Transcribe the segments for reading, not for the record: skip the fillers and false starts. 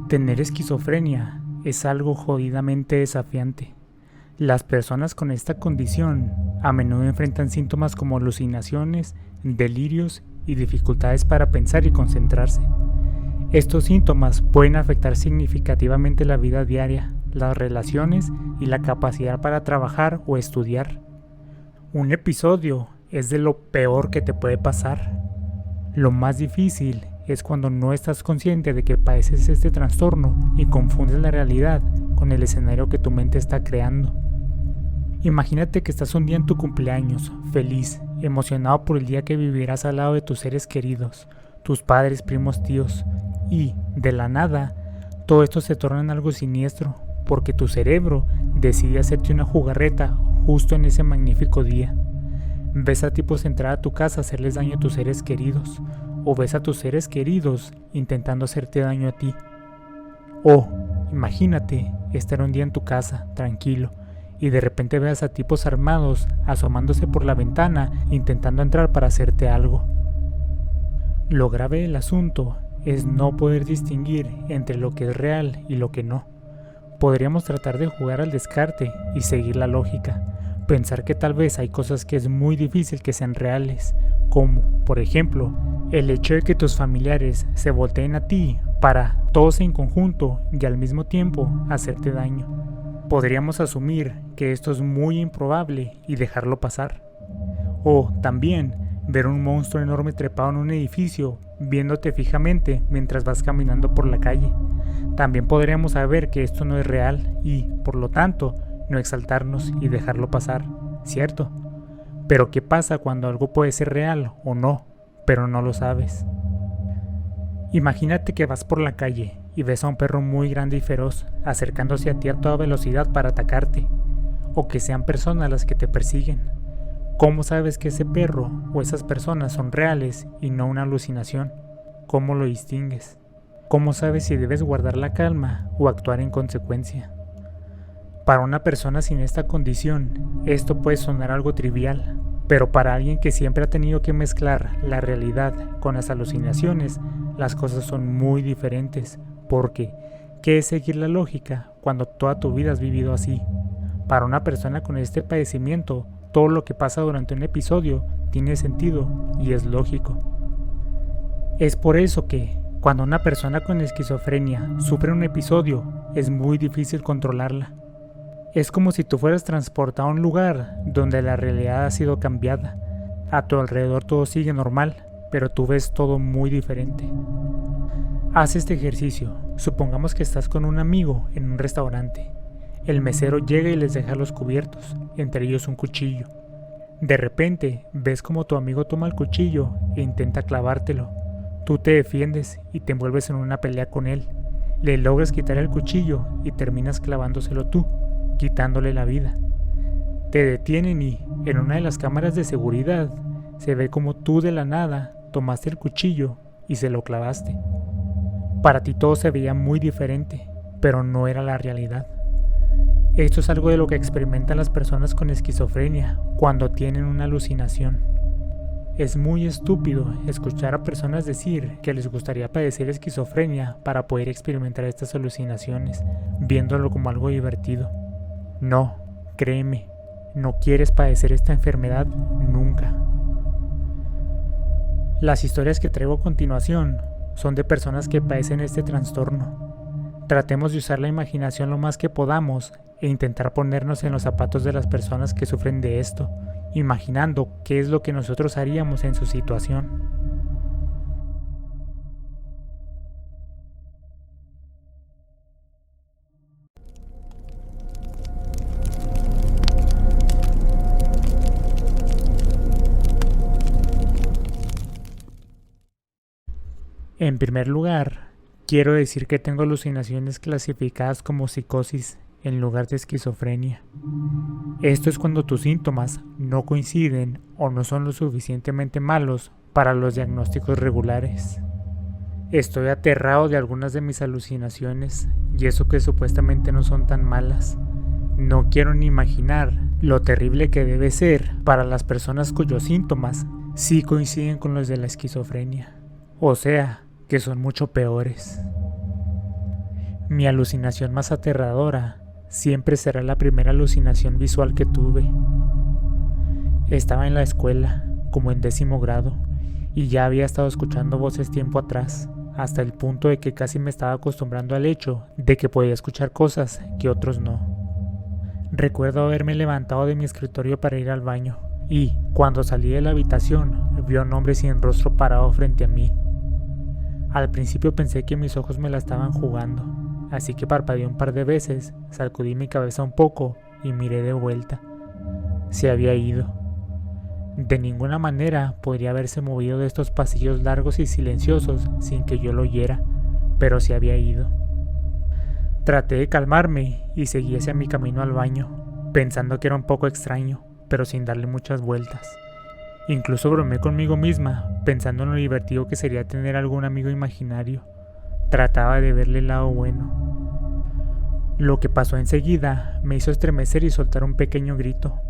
Tener esquizofrenia es algo jodidamente desafiante. Las personas con esta condición a menudo enfrentan síntomas como alucinaciones, delirios y dificultades para pensar y concentrarse. Estos síntomas pueden afectar significativamente la vida diaria, las relaciones y la capacidad para trabajar o estudiar. Un episodio es de lo peor que te puede pasar. Lo más difícil es cuando no estás consciente de que padeces este trastorno y confundes la realidad con el escenario que tu mente está creando. Imagínate que estás un día en tu cumpleaños, feliz, emocionado por el día que vivirás al lado de tus seres queridos, tus padres, primos, tíos, y, de la nada, todo esto se torna en algo siniestro, porque tu cerebro decide hacerte una jugarreta justo en ese magnífico día. Ves a tipos entrar a tu casa a hacerles daño a tus seres queridos, o ves a tus seres queridos intentando hacerte daño a ti. O, imagínate estar un día en tu casa, tranquilo, y de repente veas a tipos armados asomándose por la ventana intentando entrar para hacerte algo. Lo grave del asunto es no poder distinguir entre lo que es real y lo que no. Podríamos tratar de jugar al descarte y seguir la lógica, pensar que tal vez hay cosas que es muy difícil que sean reales, como, por ejemplo, el hecho de que tus familiares se volteen a ti para, todos en conjunto y al mismo tiempo, hacerte daño. Podríamos asumir que esto es muy improbable y dejarlo pasar. O, también, ver un monstruo enorme trepado en un edificio, viéndote fijamente mientras vas caminando por la calle. También podríamos saber que esto no es real y, por lo tanto, no exaltarnos y dejarlo pasar, ¿cierto? Pero ¿qué pasa cuando algo puede ser real o no, pero no lo sabes? Imagínate que vas por la calle y ves a un perro muy grande y feroz acercándose a ti a toda velocidad para atacarte, o que sean personas las que te persiguen. ¿Cómo sabes que ese perro o esas personas son reales y no una alucinación? ¿Cómo lo distingues? ¿Cómo sabes si debes guardar la calma o actuar en consecuencia? Para una persona sin esta condición, esto puede sonar algo trivial, pero para alguien que siempre ha tenido que mezclar la realidad con las alucinaciones, las cosas son muy diferentes, porque ¿qué es seguir la lógica cuando toda tu vida has vivido así? Para una persona con este padecimiento, todo lo que pasa durante un episodio tiene sentido y es lógico. Es por eso que, cuando una persona con esquizofrenia sufre un episodio, es muy difícil controlarla. Es como si tú fueras transportado a un lugar donde la realidad ha sido cambiada. A tu alrededor todo sigue normal, pero tú ves todo muy diferente. Haz este ejercicio. Supongamos que estás con un amigo en un restaurante. El mesero llega y les deja los cubiertos, entre ellos un cuchillo. De repente, ves como tu amigo toma el cuchillo e intenta clavártelo. Tú te defiendes y te envuelves en una pelea con él. Le logras quitar el cuchillo y terminas clavándoselo tú, quitándole la vida. Te detienen y, en una de las cámaras de seguridad, se ve como tú de la nada tomaste el cuchillo y se lo clavaste. Para ti todo se veía muy diferente, pero no era la realidad. Esto es algo de lo que experimentan las personas con esquizofrenia cuando tienen una alucinación. Es muy estúpido escuchar a personas decir que les gustaría padecer esquizofrenia para poder experimentar estas alucinaciones, viéndolo como algo divertido. No, créeme, no quieres padecer esta enfermedad nunca. Las historias que traigo a continuación son de personas que padecen este trastorno. Tratemos de usar la imaginación lo más que podamos e intentar ponernos en los zapatos de las personas que sufren de esto, imaginando qué es lo que nosotros haríamos en su situación. En primer lugar, quiero decir que tengo alucinaciones clasificadas como psicosis en lugar de esquizofrenia. Esto es cuando tus síntomas no coinciden o no son lo suficientemente malos para los diagnósticos regulares. Estoy aterrado de algunas de mis alucinaciones y eso que supuestamente no son tan malas. No quiero ni imaginar lo terrible que debe ser para las personas cuyos síntomas sí coinciden con los de la esquizofrenia. O sea, que son mucho peores. Mi alucinación más aterradora siempre será la primera alucinación visual que tuve. Estaba en la escuela, como en 10º grado, y ya había estado escuchando voces tiempo atrás, hasta el punto de que casi me estaba acostumbrando al hecho de que podía escuchar cosas que otros no. Recuerdo haberme levantado de mi escritorio para ir al baño, y cuando salí de la habitación, vi a un hombre sin rostro parado frente a mí. Al principio pensé que mis ojos me la estaban jugando, así que parpadeé un par de veces, sacudí mi cabeza un poco y miré de vuelta. Se había ido. De ninguna manera podría haberse movido de estos pasillos largos y silenciosos sin que yo lo oyera, pero se había ido. Traté de calmarme y seguí hacia mi camino al baño, pensando que era un poco extraño, pero sin darle muchas vueltas. Incluso bromeé conmigo misma, pensando en lo divertido que sería tener algún amigo imaginario. Trataba de verle el lado bueno. Lo que pasó enseguida me hizo estremecer y soltar un pequeño grito.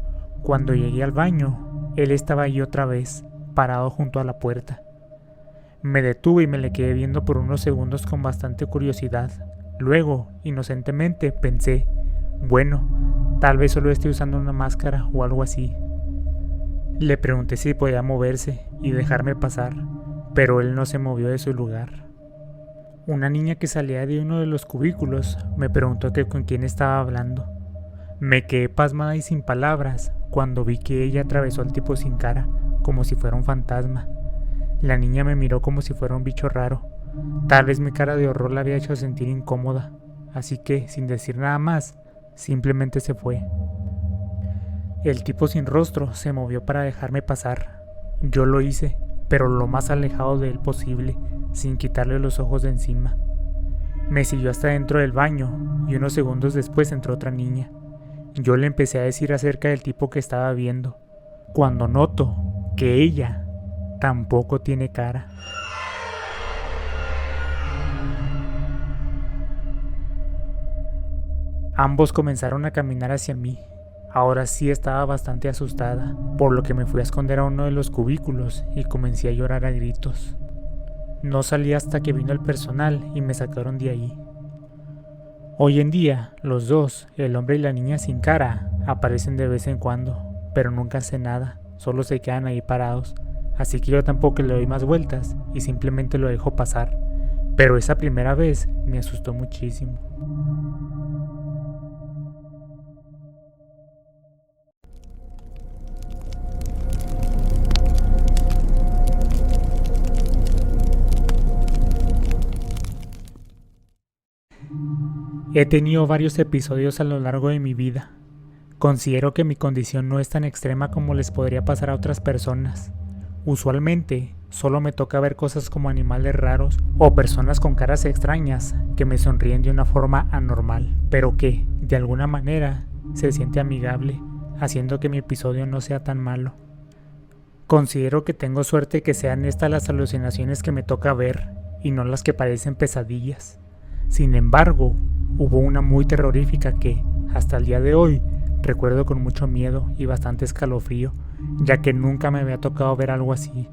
Cuando llegué al baño, él estaba allí otra vez, parado junto a la puerta. Me detuve y me le quedé viendo por unos segundos con bastante curiosidad. Luego, inocentemente, pensé, bueno, tal vez solo esté usando una máscara o algo así. Le pregunté si podía moverse y dejarme pasar, pero él no se movió de su lugar. Una niña que salía de uno de los cubículos me preguntó que con quién estaba hablando. Me quedé pasmada y sin palabras cuando vi que ella atravesó al tipo sin cara, como si fuera un fantasma. La niña me miró como si fuera un bicho raro. Tal vez mi cara de horror la había hecho sentir incómoda, así que, sin decir nada más, simplemente se fue. El tipo sin rostro se movió para dejarme pasar. Yo lo hice, pero lo más alejado de él posible, sin quitarle los ojos de encima. Me siguió hasta dentro del baño y unos segundos después entró otra niña. Yo le empecé a decir acerca del tipo que estaba viendo, cuando noto que ella tampoco tiene cara. Ambos comenzaron a caminar hacia mí. Ahora sí estaba bastante asustada, por lo que me fui a esconder a uno de los cubículos y comencé a llorar a gritos. No salí hasta que vino el personal y me sacaron de ahí. Hoy en día, los dos, el hombre y la niña sin cara, aparecen de vez en cuando, pero nunca hacen nada, solo se quedan ahí parados, así que yo tampoco le doy más vueltas y simplemente lo dejo pasar, pero esa primera vez me asustó muchísimo. He tenido varios episodios a lo largo de mi vida. Considero que mi condición no es tan extrema como les podría pasar a otras personas. Usualmente, solo me toca ver cosas como animales raros o personas con caras extrañas que me sonríen de una forma anormal, pero que, de alguna manera, se siente amigable, haciendo que mi episodio no sea tan malo. Considero que tengo suerte que sean estas las alucinaciones que me toca ver y no las que parecen pesadillas. Sin embargo, hubo una muy terrorífica que, hasta el día de hoy, recuerdo con mucho miedo y bastante escalofrío, ya que nunca me había tocado ver algo así.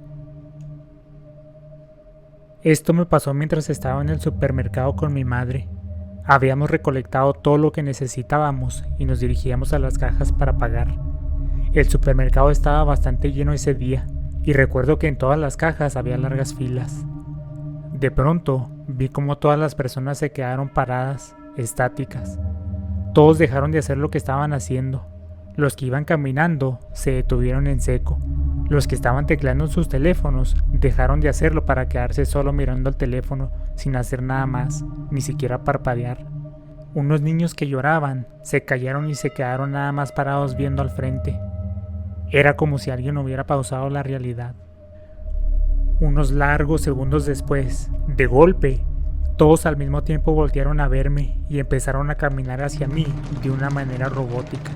Esto me pasó mientras estaba en el supermercado con mi madre. Habíamos recolectado todo lo que necesitábamos y nos dirigíamos a las cajas para pagar. El supermercado estaba bastante lleno ese día y recuerdo que en todas las cajas había largas filas. De pronto, vi como todas las personas se quedaron paradas, estáticas. Todos dejaron de hacer lo que estaban haciendo. Los que iban caminando se detuvieron en seco. Los que estaban tecleando en sus teléfonos dejaron de hacerlo para quedarse solo mirando el teléfono sin hacer nada más, ni siquiera parpadear. Unos niños que lloraban se callaron y se quedaron nada más parados viendo al frente. Era como si alguien hubiera pausado la realidad. Unos largos segundos después, de golpe, todos al mismo tiempo voltearon a verme y empezaron a caminar hacia mí de una manera robótica.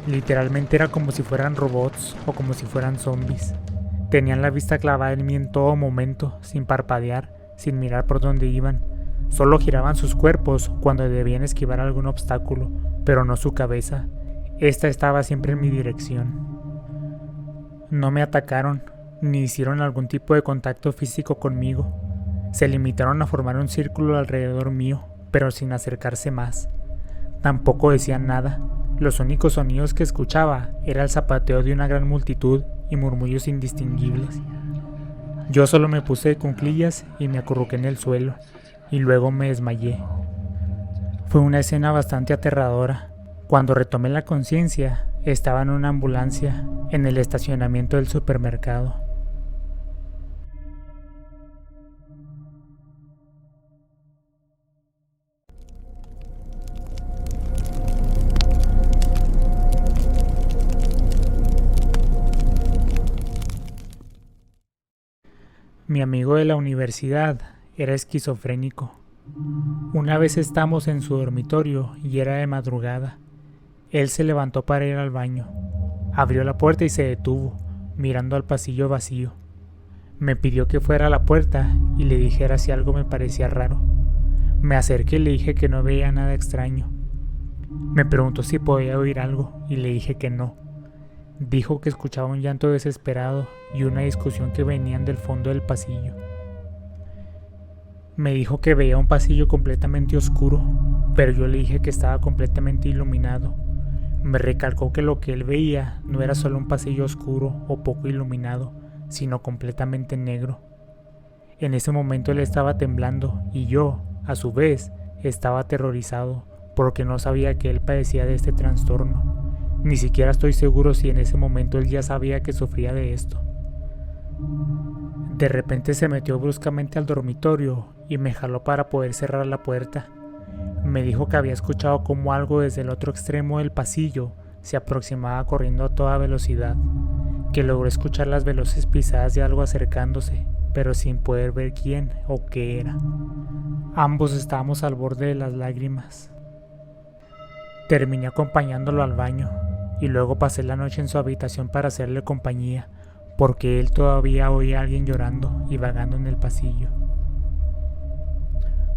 Literalmente era como si fueran robots o como si fueran zombies. Tenían la vista clavada en mí en todo momento, sin parpadear, sin mirar por dónde iban. Solo giraban sus cuerpos cuando debían esquivar algún obstáculo, pero no su cabeza. Esta estaba siempre en mi dirección. No me atacaron, ni hicieron algún tipo de contacto físico conmigo. Se limitaron a formar un círculo alrededor mío, pero sin acercarse más. Tampoco decían nada. Los únicos sonidos que escuchaba era el zapateo de una gran multitud y murmullos indistinguibles. Yo solo me puse de cuclillas y me acurruqué en el suelo, y luego me desmayé. Fue una escena bastante aterradora. Cuando retomé la conciencia, estaba en una ambulancia en el estacionamiento del supermercado. Mi amigo de la universidad era esquizofrénico. Una vez estamos en su dormitorio y era de madrugada. Él se levantó para ir al baño. Abrió la puerta y se detuvo, mirando al pasillo vacío. Me pidió que fuera a la puerta y le dijera si algo me parecía raro. Me acerqué y le dije que no veía nada extraño. Me preguntó si podía oír algo y le dije que no. Dijo que escuchaba un llanto desesperado y una discusión que venían del fondo del pasillo. Me dijo que veía un pasillo completamente oscuro, pero yo le dije que estaba completamente iluminado. Me recalcó que lo que él veía no era solo un pasillo oscuro o poco iluminado, sino completamente negro. En ese momento él estaba temblando y yo, a su vez, estaba aterrorizado porque no sabía que él padecía de este trastorno. Ni siquiera estoy seguro si en ese momento él ya sabía que sufría de esto. De repente se metió bruscamente al dormitorio y me jaló para poder cerrar la puerta. Me dijo que había escuchado cómo algo desde el otro extremo del pasillo se aproximaba corriendo a toda velocidad, que logró escuchar las veloces pisadas de algo acercándose, pero sin poder ver quién o qué era. Ambos estábamos al borde de las lágrimas. Terminé acompañándolo al baño y luego pasé la noche en su habitación para hacerle compañía, porque él todavía oía a alguien llorando y vagando en el pasillo.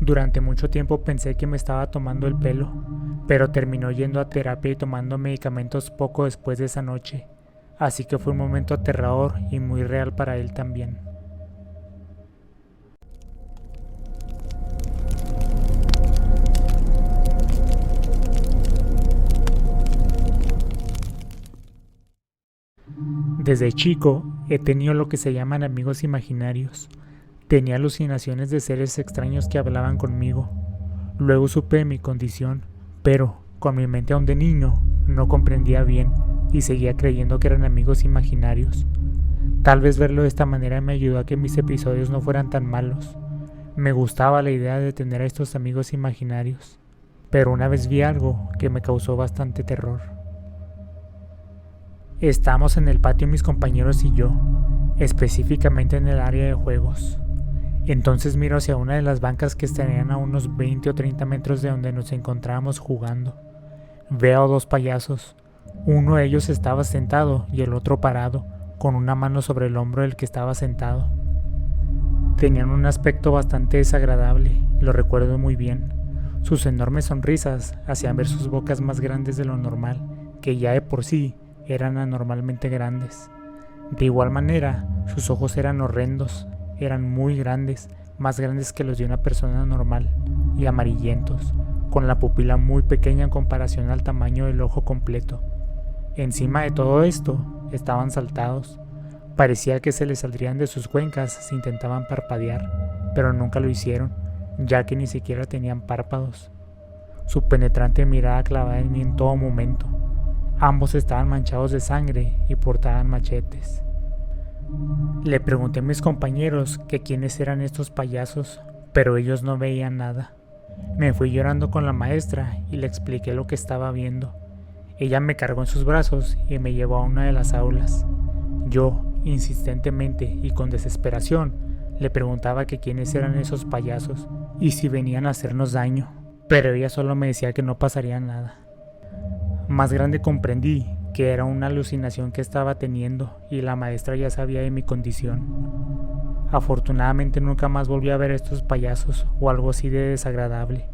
Durante mucho tiempo pensé que me estaba tomando el pelo, pero terminó yendo a terapia y tomando medicamentos poco después de esa noche, así que fue un momento aterrador y muy real para él también. Desde chico he tenido lo que se llaman amigos imaginarios. Tenía alucinaciones de seres extraños que hablaban conmigo. Luego supe de mi condición, pero con mi mente aún de niño no comprendía bien y seguía creyendo que eran amigos imaginarios. Tal vez verlo de esta manera me ayudó a que mis episodios no fueran tan malos. Me gustaba la idea de tener a estos amigos imaginarios, pero una vez vi algo que me causó bastante terror. Estábamos en el patio mis compañeros y yo, específicamente en el área de juegos. Entonces miro hacia una de las bancas que estarían a unos 20 o 30 metros de donde nos encontrábamos jugando. Veo a dos payasos. Uno de ellos estaba sentado y el otro parado, con una mano sobre el hombro del que estaba sentado. Tenían un aspecto bastante desagradable, lo recuerdo muy bien. Sus enormes sonrisas hacían ver sus bocas más grandes de lo normal, que ya de por sí eran anormalmente grandes. De igual manera, sus ojos eran horrendos, eran muy grandes, más grandes que los de una persona normal, y amarillentos, con la pupila muy pequeña en comparación al tamaño del ojo completo. Encima de todo esto, estaban saltados. Parecía que se les saldrían de sus cuencas si intentaban parpadear, pero nunca lo hicieron, ya que ni siquiera tenían párpados. Su penetrante mirada clavada en mí en todo momento. Ambos estaban manchados de sangre y portaban machetes. Le pregunté a mis compañeros que quiénes eran estos payasos, pero ellos no veían nada. Me fui llorando con la maestra y le expliqué lo que estaba viendo. Ella me cargó en sus brazos y me llevó a una de las aulas. Yo, insistentemente y con desesperación, le preguntaba que quiénes eran esos payasos y si venían a hacernos daño, pero ella solo me decía que no pasaría nada. Más grande comprendí que era una alucinación que estaba teniendo y la maestra ya sabía de mi condición. Afortunadamente nunca más volví a ver estos payasos o algo así de desagradable.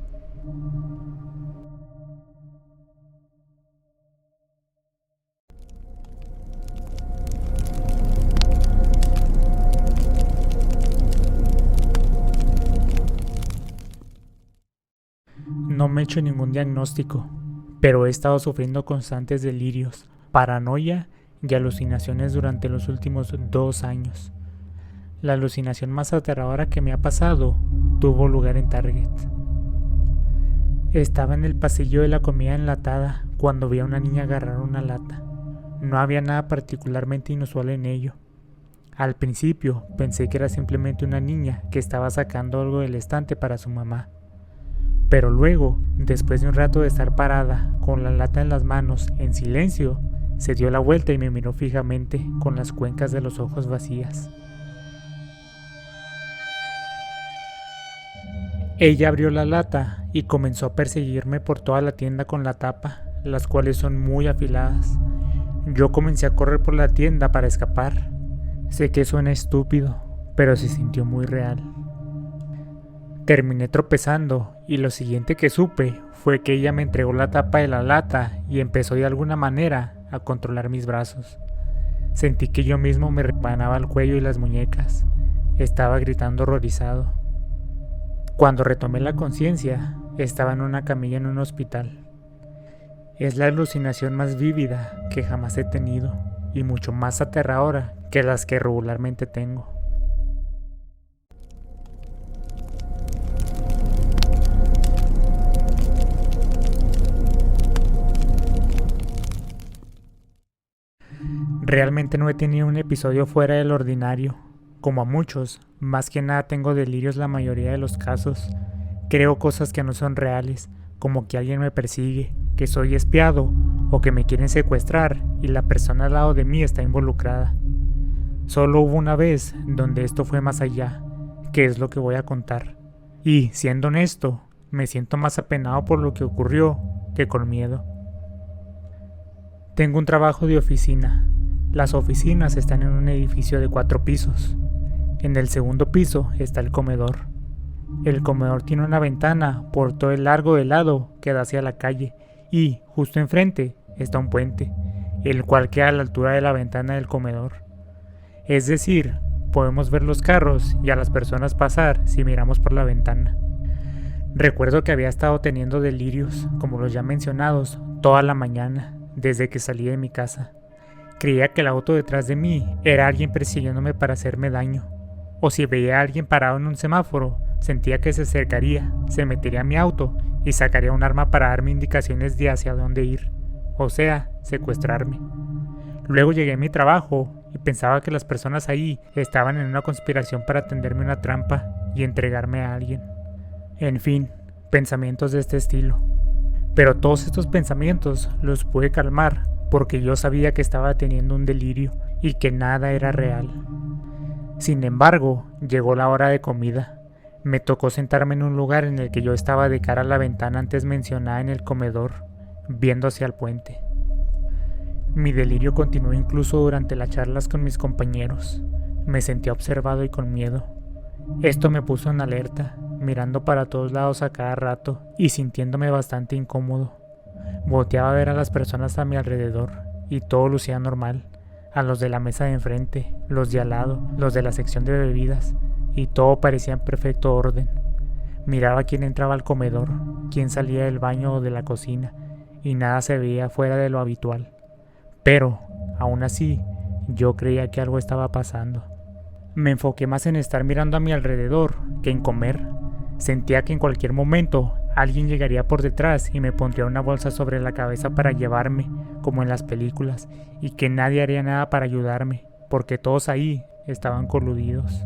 no me he hecho ningún diagnóstico, pero he estado sufriendo constantes delirios, paranoia y alucinaciones durante los últimos 2 años. La alucinación más aterradora que me ha pasado tuvo lugar en Target. Estaba en el pasillo de la comida enlatada cuando vi a una niña agarrar una lata. No había nada particularmente inusual en ello. Al principio pensé que era simplemente una niña que estaba sacando algo del estante para su mamá. Pero luego, después de un rato de estar parada, con la lata en las manos, en silencio, se dio la vuelta y me miró fijamente, con las cuencas de los ojos vacías. Ella abrió la lata y comenzó a perseguirme por toda la tienda con la tapa, las cuales son muy afiladas. Yo comencé a correr por la tienda para escapar. Sé que suena estúpido, pero se sintió muy real. Terminé tropezando y lo siguiente que supe fue que ella me entregó la tapa de la lata y empezó de alguna manera a controlar mis brazos. Sentí que yo mismo me rebanaba el cuello y las muñecas. Estaba gritando horrorizado. Cuando retomé la conciencia, estaba en una camilla en un hospital. Es la alucinación más vívida que jamás he tenido y mucho más aterradora que las que regularmente tengo. Realmente no he tenido un episodio fuera del ordinario. Como a muchos, más que nada tengo delirios la mayoría de los casos. Creo cosas que no son reales, como que alguien me persigue, que soy espiado o que me quieren secuestrar y la persona al lado de mí está involucrada. Solo hubo una vez donde esto fue más allá, que es lo que voy a contar. Y, siendo honesto, me siento más apenado por lo que ocurrió que con miedo. Tengo un trabajo de oficina. Las oficinas están en un edificio de 4 pisos. En el segundo piso está el comedor. El comedor tiene una ventana por todo el largo del lado que da hacia la calle y, justo enfrente, está un puente, el cual queda a la altura de la ventana del comedor. Es decir, podemos ver los carros y a las personas pasar si miramos por la ventana. Recuerdo que había estado teniendo delirios, como los ya mencionados, toda la mañana, desde que salí de mi casa. Creía que el auto detrás de mí era alguien persiguiéndome para hacerme daño. O si veía a alguien parado en un semáforo, sentía que se acercaría, se metería a mi auto y sacaría un arma para darme indicaciones de hacia dónde ir. O sea, secuestrarme. Luego llegué a mi trabajo y pensaba que las personas ahí estaban en una conspiración para tenderme una trampa y entregarme a alguien. En fin, pensamientos de este estilo. Pero todos estos pensamientos los pude calmar porque yo sabía que estaba teniendo un delirio y que nada era real. Sin embargo, llegó la hora de comida. Me tocó sentarme en un lugar en el que yo estaba de cara a la ventana antes mencionada en el comedor, viendo hacia el puente. Mi delirio continuó incluso durante las charlas con mis compañeros. Me sentía observado y con miedo. Esto me puso en alerta, mirando para todos lados a cada rato y sintiéndome bastante incómodo. Volteaba a ver a las personas a mi alrededor y todo lucía normal. A los de la mesa de enfrente, los de al lado, los de la sección de bebidas, y todo parecía en perfecto orden. Miraba quién entraba al comedor, quién salía del baño o de la cocina, y nada se veía fuera de lo habitual. Pero, aún así, yo creía que algo estaba pasando. Me enfoqué más en estar mirando a mi alrededor que en comer. Sentía que en cualquier momento alguien llegaría por detrás y me pondría una bolsa sobre la cabeza para llevarme, como en las películas, y que nadie haría nada para ayudarme, porque todos ahí estaban coludidos.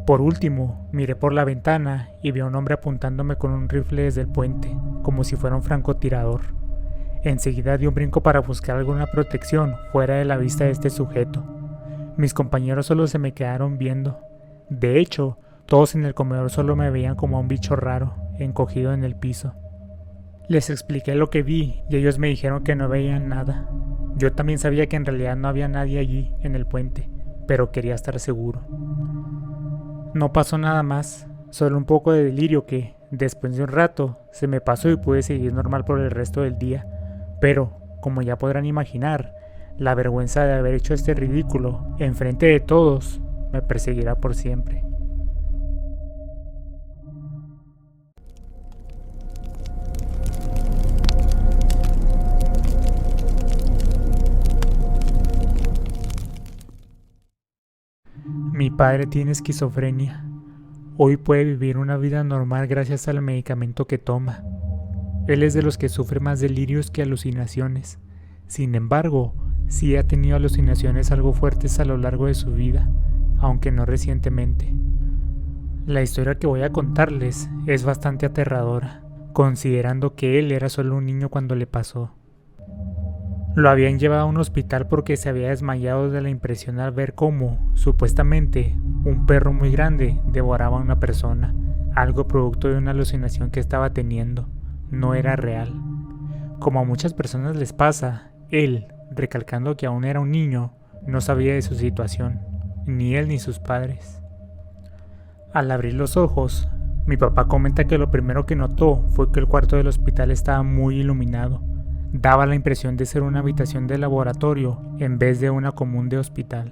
Por último, miré por la ventana y vi a un hombre apuntándome con un rifle desde el puente, como si fuera un francotirador. Enseguida di un brinco para buscar alguna protección fuera de la vista de este sujeto. Mis compañeros solo se me quedaron viendo. De hecho, todos en el comedor solo me veían como a un bicho raro, encogido en el piso. Les expliqué lo que vi y ellos me dijeron que no veían nada. Yo también sabía que en realidad no había nadie allí, en el puente, pero quería estar seguro. No pasó nada más, solo un poco de delirio que, después de un rato, se me pasó y pude seguir normal por el resto del día. Pero, como ya podrán imaginar, la vergüenza de haber hecho este ridículo enfrente de todos me perseguirá por siempre. padre tiene esquizofrenia. Hoy puede vivir una vida normal gracias al medicamento que toma. Él es de los que sufre más delirios que alucinaciones. Sin embargo, sí ha tenido alucinaciones algo fuertes a lo largo de su vida, aunque no recientemente. La historia que voy a contarles es bastante aterradora, considerando que él era solo un niño cuando le pasó. Lo habían llevado a un hospital porque se había desmayado de la impresión al ver cómo, supuestamente, un perro muy grande devoraba a una persona, algo producto de una alucinación que estaba teniendo. No era real. Como a muchas personas les pasa, él, recalcando que aún era un niño, no sabía de su situación, ni él ni sus padres. Al abrir los ojos, mi papá comenta que lo primero que notó fue que el cuarto del hospital estaba muy iluminado. Daba la impresión de ser una habitación de laboratorio en vez de una común de hospital.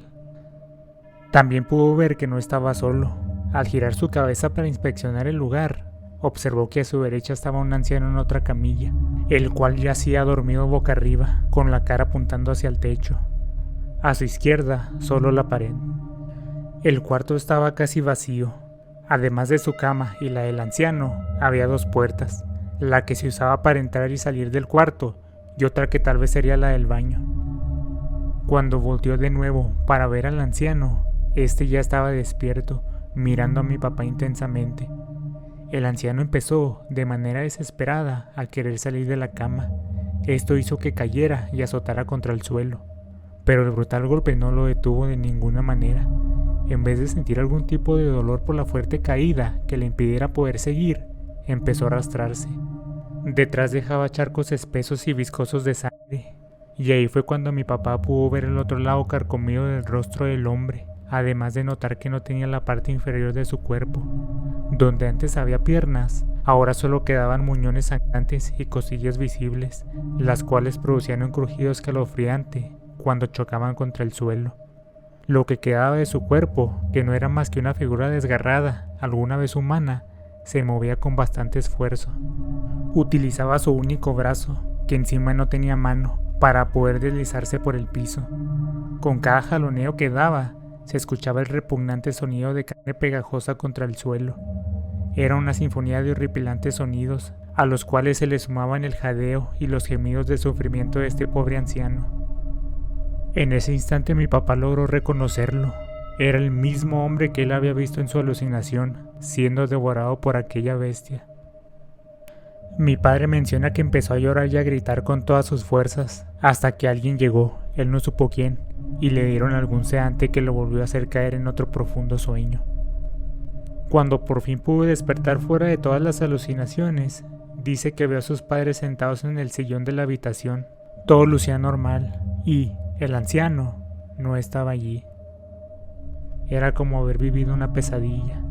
También pudo ver que no estaba solo. Al girar su cabeza para inspeccionar el lugar, observó que a su derecha estaba un anciano en otra camilla, el cual yacía dormido boca arriba, con la cara apuntando hacia el techo. A su izquierda, solo la pared. El cuarto estaba casi vacío. Además de su cama y la del anciano, había dos puertas, la que se usaba para entrar y salir del cuarto, y otra que tal vez sería la del baño. Cuando volteó de nuevo para ver al anciano, este ya estaba despierto, mirando a mi papá intensamente. El anciano empezó, de manera desesperada, a querer salir de la cama. Esto hizo que cayera y azotara contra el suelo, pero el brutal golpe no lo detuvo de ninguna manera. En vez de sentir algún tipo de dolor por la fuerte caída que le impidiera poder seguir, empezó a arrastrarse. Detrás dejaba charcos espesos y viscosos de sangre, y ahí fue cuando mi papá pudo ver el otro lado carcomido del rostro del hombre, además de notar que no tenía la parte inferior de su cuerpo. Donde antes había piernas, ahora solo quedaban muñones sangrantes y costillas visibles, las cuales producían un crujido escalofriante cuando chocaban contra el suelo. Lo que quedaba de su cuerpo, que no era más que una figura desgarrada, alguna vez humana, se movía con bastante esfuerzo. Utilizaba su único brazo, que encima no tenía mano, para poder deslizarse por el piso. Con cada jaloneo que daba, se escuchaba el repugnante sonido de carne pegajosa contra el suelo. Era una sinfonía de horripilantes sonidos, a los cuales se le sumaban el jadeo y los gemidos de sufrimiento de este pobre anciano. En ese instante mi papá logró reconocerlo. Era el mismo hombre que él había visto en su alucinación, siendo devorado por aquella bestia. Mi padre menciona que empezó a llorar y a gritar con todas sus fuerzas, hasta que alguien llegó, él no supo quién, y le dieron algún sedante que lo volvió a hacer caer en otro profundo sueño. Cuando por fin pudo despertar fuera de todas las alucinaciones, dice que vio a sus padres sentados en el sillón de la habitación. Todo lucía normal, y el anciano no estaba allí. Era como haber vivido una pesadilla.